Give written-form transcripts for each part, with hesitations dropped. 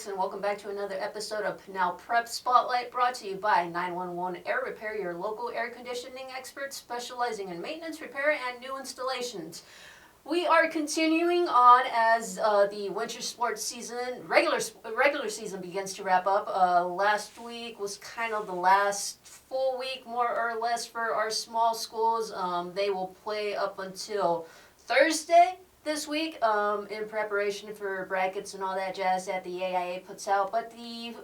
folks, and welcome back to another episode of Pinal Prep Spotlight, brought to you by 911 Air Repair, your local air conditioning expert specializing in maintenance, repair, and new installations. We are continuing on as the winter sports season, regular season begins to wrap up. Last week was kind of the last full week, more or less, for our small schools. They will play up until Thursday this week in preparation for brackets and all that jazz that the AIA puts out. But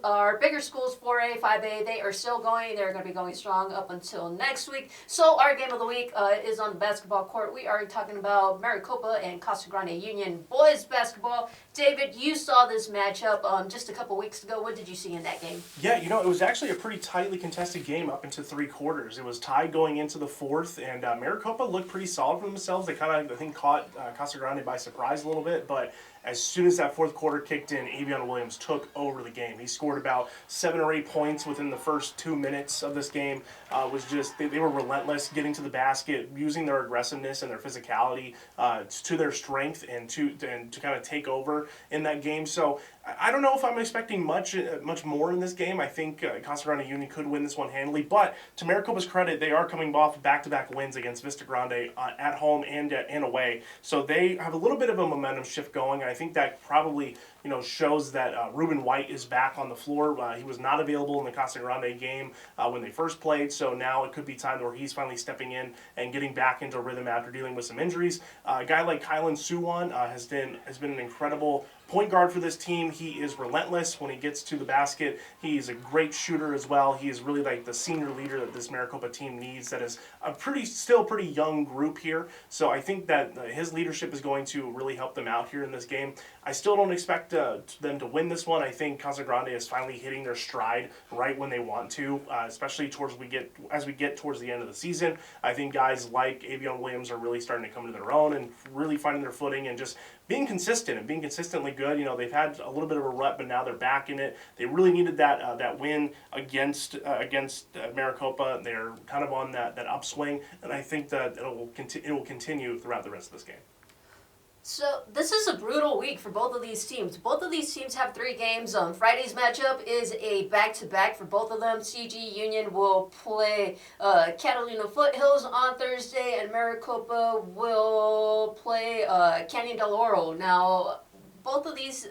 our bigger schools, 4A, 5A, they are still going. They're going to be going strong up until next week. So our game of the week is on the basketball court. We are talking about Maricopa and Casa Grande Union boys basketball. David, you saw this matchup just a couple weeks ago. What did you see in that game? Yeah, it was actually a pretty tightly contested game up into three quarters. It was tied going into the fourth, and Maricopa looked pretty solid for themselves. They kind of, I think, caught Casa Grande by surprise a little bit, but as soon as that fourth quarter kicked in, Avion Williams took over the game. He scored about 7 or 8 points within the first 2 minutes of this game. They were relentless, getting to the basket, using their aggressiveness and their physicality to their strength and to kind of take over in that game. So I don't know if I'm expecting much more in this game. I think Casa Grande Union could win this one handily, but to Maricopa's credit, they are coming off back-to-back wins against Vista Grande at home and away. So they have a little bit of a momentum shift going. I think that probably shows that Ruben White is back on the floor. He was not available in the Casa Grande game when they first played, so now it could be time where he's finally stepping in and getting back into rhythm after dealing with some injuries. A guy like Kylan Suwon has been an incredible point guard for this team. He is relentless when he gets to the basket. He's a great shooter as well. He is really like the senior leader that this Maricopa team needs. That is still pretty young group here. So I think that his leadership is going to really help them out here in this game. I still don't expect them to win this one. I think Casa Grande is finally hitting their stride right when they want to, especially as we get towards the end of the season. I think guys like Avion Williams are really starting to come to their own and really finding their footing and just being consistent and being consistently good. They've had a little bit of a rut, but now they're back in it. They really needed that win against Maricopa. They're kind of on that upswing, and I think that it will continue throughout the rest of this game. So this is a brutal week for both of these teams. Both of these teams have 3 games. Friday's matchup is a back-to-back for both of them. CG Union will play Catalina Foothills on Thursday, and Maricopa will play Canyon del Oro. Now, both of these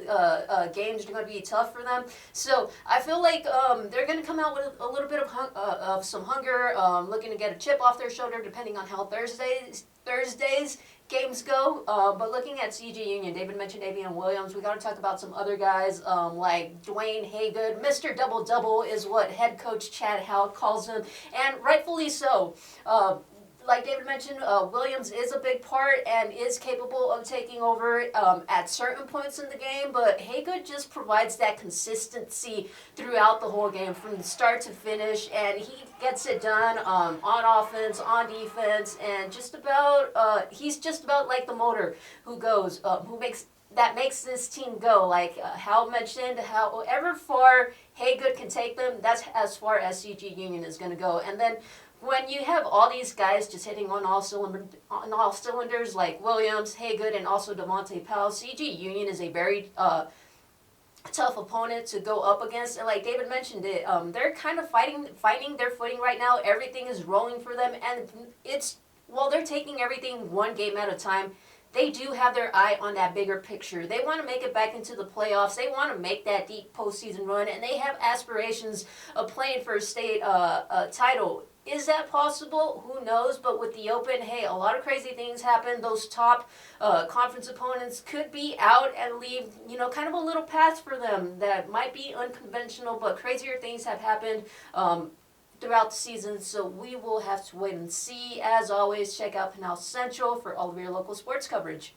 games are going to be tough for them. So I feel like they're going to come out with a little bit of some hunger, looking to get a chip off their shoulder, depending on how Thursday's games go. But looking at CG Union, David mentioned Avion Williams. We got to talk about some other guys like Dwayne Haygood. Mr. Double-Double is what head coach Chad Howe calls him, and rightfully so. Like David mentioned, Williams is a big part and is capable of taking over at certain points in the game, but Haygood just provides that consistency throughout the whole game from the start to finish, and he gets it done on offense, on defense, and he's just about like the motor who makes this team go. Like Hal mentioned, however far Haygood can take them, that's as far as CG Union is going to go. And then when you have all these guys just hitting on all cylinders like Williams, Haygood, and also Devontae Powell, CG Union is a very tough opponent to go up against. And like David mentioned it, they're kind of finding their footing right now. Everything is rolling for them, and while they're taking everything one game at a time, they do have their eye on that bigger picture. They want to make it back into the playoffs. They want to make that deep postseason run, and they have aspirations of playing for a state title. Is that possible? Who knows? But with the Open, hey, a lot of crazy things happen. Those top conference opponents could be out and leave, kind of a little path for them that might be unconventional, but crazier things have happened throughout the season, so we will have to wait and see. As always, check out Pinal Central for all of your local sports coverage.